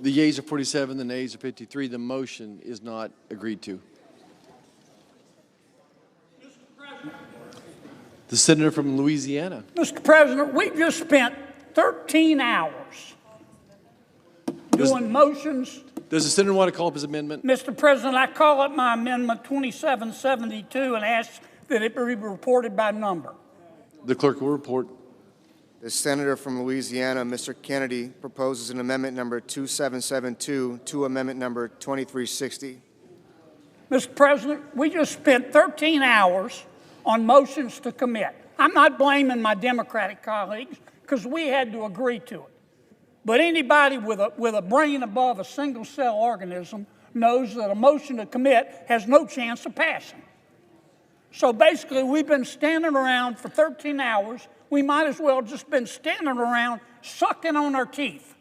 The yeas are 47, the nays are 53. The motion is not agreed to. The senator from Louisiana. Mr. President, we just spent 13 hours doing motions. Does the senator want to call up his amendment? Mr. President, I call up my amendment 2772 and ask that it be reported by number. The clerk will report. The senator from Louisiana, Mr. Kennedy, proposes an amendment number 2772 to amendment number 2360. Mr. President, we just spent 13 hours on motions to commit. I'm not blaming my Democratic colleagues because we had to agree to it. But anybody with a brain above a single-cell organism knows that a motion to commit has no chance of passing. So basically, we've been standing around for 13 hours. We might as well just been standing around sucking on our teeth.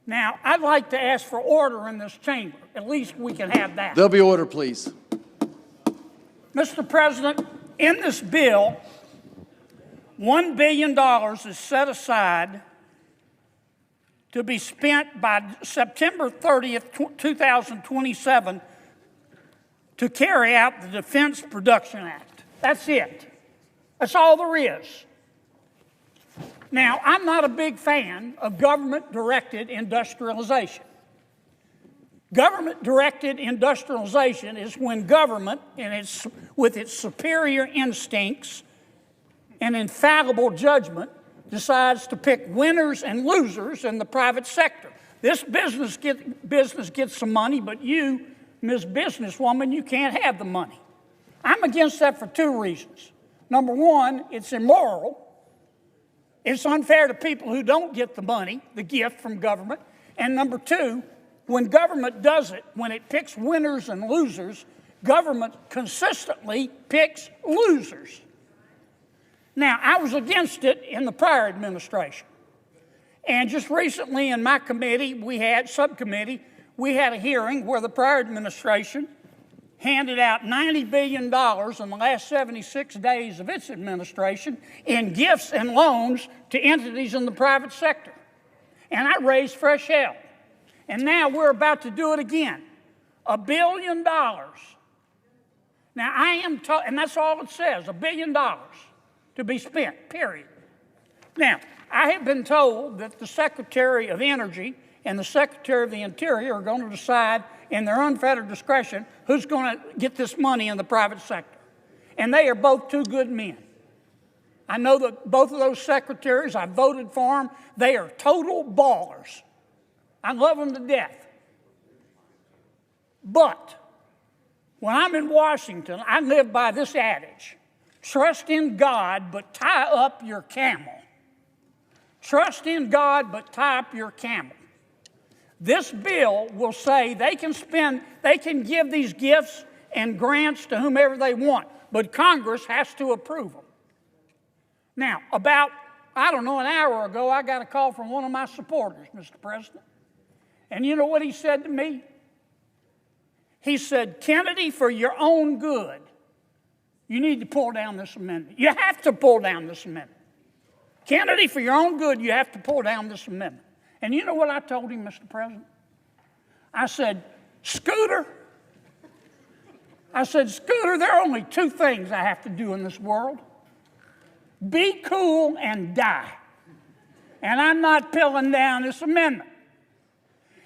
Now, I'd like to ask for order in this chamber. At least we can have that. There'll be order, please. Mr. President, in this bill, $1 billion is set aside to be spent by September 30th, 2027 to carry out the Defense Production Act. That's it. That's all there is. Now, I'm not a big fan of government-directed industrialization. Government-directed industrialization is when government, with its superior instincts and infallible judgment, decides to pick winners and losers in the private sector. This business gets some money, but you, Ms. Businesswoman, you can't have the money. I'm against that for two reasons. Number one, it's immoral. It's unfair to people who don't get the money, the gift from government. And number two, when government does it, when it picks winners and losers, government consistently picks losers. Now, I was against it in the prior administration. And just recently in my subcommittee, we had a hearing where the prior administration handed out $90 billion in the last 76 days of its administration in gifts and loans to entities in the private sector. And I raised fresh hell. And now we're about to do it again. $1 billion. Now and that's all it says, $1 billion to be spent, period. Now, I have been told that the Secretary of Energy and the Secretary of the Interior are going to decide in their unfettered discretion who's going to get this money in the private sector. And they are both two good men. I know that both of those secretaries, I voted for them. They are total ballers. I love them to death. But when I'm in Washington, I live by this adage: trust in God, but tie up your camel. Trust in God, but tie up your camel. This bill will say they can give these gifts and grants to whomever they want, but Congress has to approve them. Now, about, an hour ago, I got a call from one of my supporters, Mr. President. And you know what he said to me? He said, Kennedy, for your own good, you need to pull down this amendment. You have to pull down this amendment. Kennedy, for your own good, you have to pull down this amendment. And you know what I told him, Mr. President? I said, Scooter, there are only two things I have to do in this world: be cool and die. And I'm not pulling down this amendment.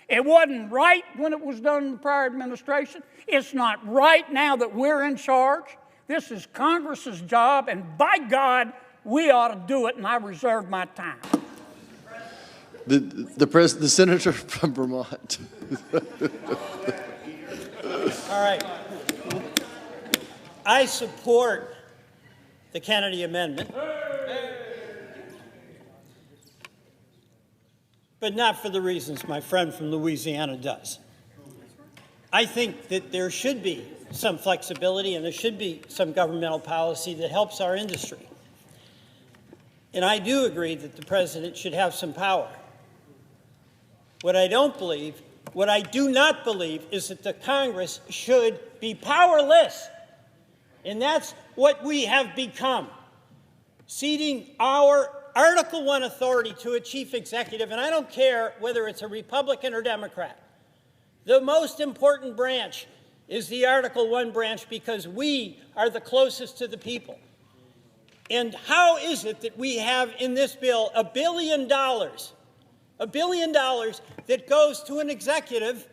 It wasn't right when it was done in the prior administration. It's not right now that we're in charge. This is Congress's job, and by God, we ought to do it, and I reserve my time. The senator from Vermont. All right. I support the Kennedy Amendment, but not for the reasons my friend from Louisiana does. I think that there should be some flexibility and there should be some governmental policy that helps our industry. And I do agree that the president should have some power. What I do not believe is that the Congress should be powerless. And that's what we have become, ceding our Article I authority to a chief executive, and I don't care whether it's a Republican or Democrat, the most important branch is the Article I branch because we are the closest to the people. And how is it that we have in this bill $1 billion that goes to an executive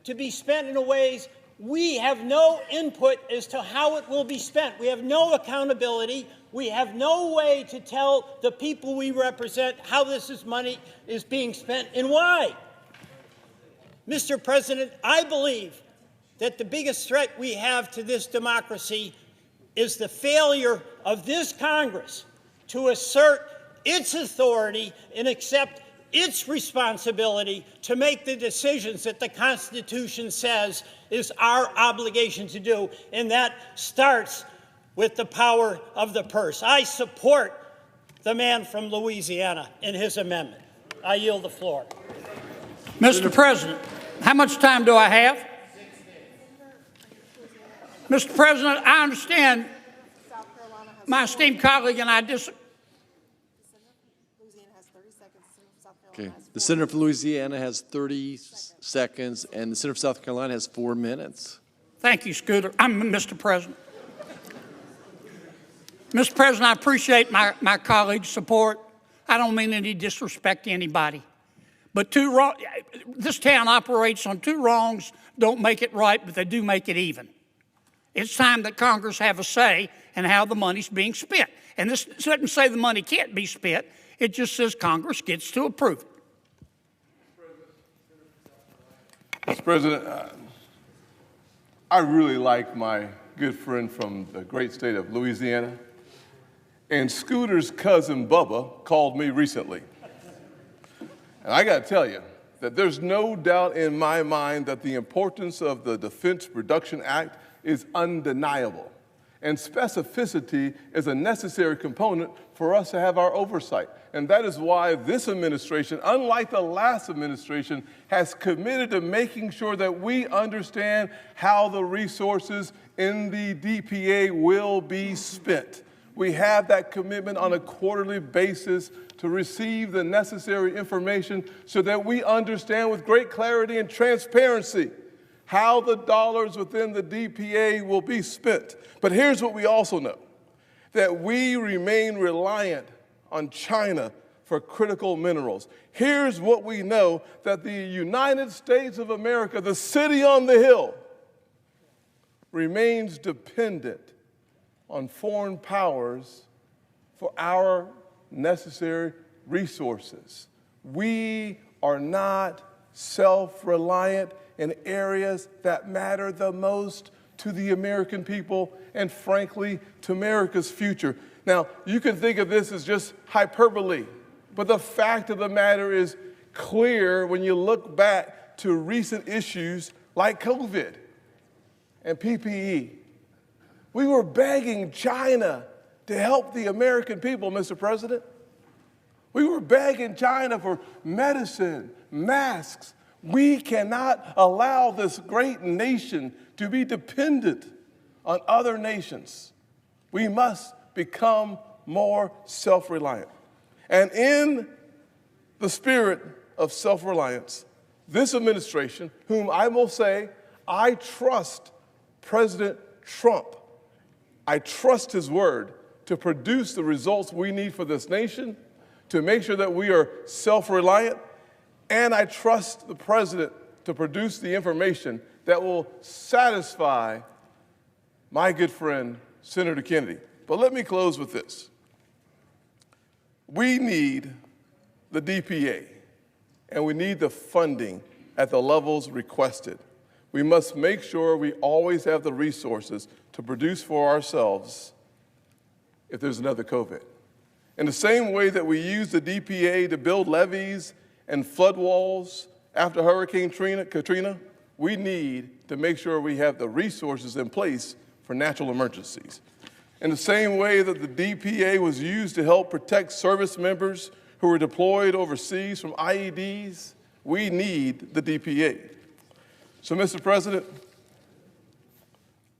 to be spent in a ways we have no input as to how it will be spent? We have no accountability. We have no way to tell the people we represent how this money is being spent and why. Mr. President, I believe that the biggest threat we have to this democracy is the failure of this Congress to assert its authority and accept its responsibility to make the decisions that the Constitution says is our obligation to do, and that starts with the power of the purse. I support the man from Louisiana in his amendment. I yield the floor. Mr. President, how much time do I have? Mr. President, I understand my esteemed colleague and I disagree. Okay. The senator from Louisiana has 30 seconds, and the senator from South Carolina has 4 minutes. Thank you, Scooter. I'm Mr. President. Mr. President, I appreciate my colleague's support. I don't mean any disrespect to anybody. But this town operates on two wrongs, don't make it right, but they do make it even. It's time that Congress have a say in how the money's being spent. And this doesn't say the money can't be spent. It just says Congress gets to approve it. Mr. President, I really like my good friend from the great state of Louisiana. And Scooter's cousin Bubba called me recently. And I got to tell you that there's no doubt in my mind that the importance of the Defense Production Act is undeniable. And specificity is a necessary component for us to have our oversight. And that is why this administration, unlike the last administration, has committed to making sure that we understand how the resources in the DPA will be spent. We have that commitment on a quarterly basis to receive the necessary information so that we understand with great clarity and transparency how the dollars within the DPA will be spent. But here's what we also know, that we remain reliant on China for critical minerals. Here's what we know, that the United States of America, the city on the hill, remains dependent on foreign powers for our necessary resources. We are not self-reliant in areas that matter the most to the American people and, frankly, to America's future. Now, you can think of this as just hyperbole, but the fact of the matter is clear when you look back to recent issues like COVID and PPE. We were begging China to help the American people, Mr. President. We were begging China for medicine, masks. We cannot allow this great nation to be dependent on other nations. We must become more self-reliant. And in the spirit of self-reliance, this administration, whom I will say, I trust President Trump. I trust his word to produce the results we need for this nation, to make sure that we are self-reliant, and I trust the president to produce the information that will satisfy my good friend, Senator Kennedy. But let me close with this. We need the DPA, and we need the funding at the levels requested. We must make sure we always have the resources to produce for ourselves if there's another COVID. In the same way that we use the DPA to build levees and flood walls after Hurricane Katrina, we need to make sure we have the resources in place for natural emergencies. In the same way that the DPA was used to help protect service members who were deployed overseas from IEDs, we need the DPA. So, Mr. President,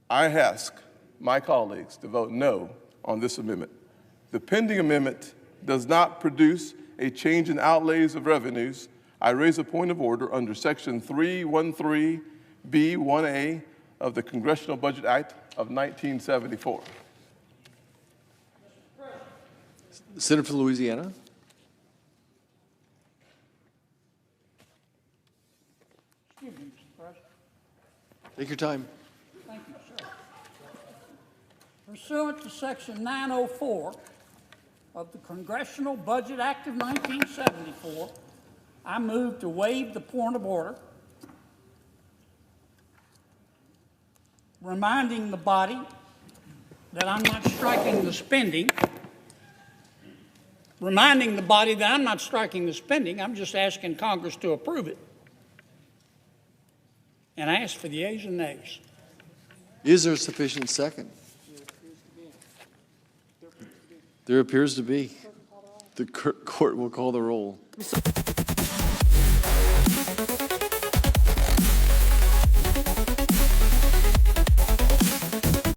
I ask my colleagues to vote no on this amendment. The pending amendment does not produce a change in outlays of revenues, I raise a point of order under Section 313B1A of the Congressional Budget Act of 1974. The Senator from Louisiana. Excuse me, Mr. President. Take your time. Thank you, sir. Pursuant to Section 904 of the Congressional Budget Act of 1974, I move to waive the point of order, reminding the body that I'm not striking the spending, I'm just asking Congress to approve it. And I ask for the yeas and nays. Is there sufficient second? There appears to be. The court will call the roll.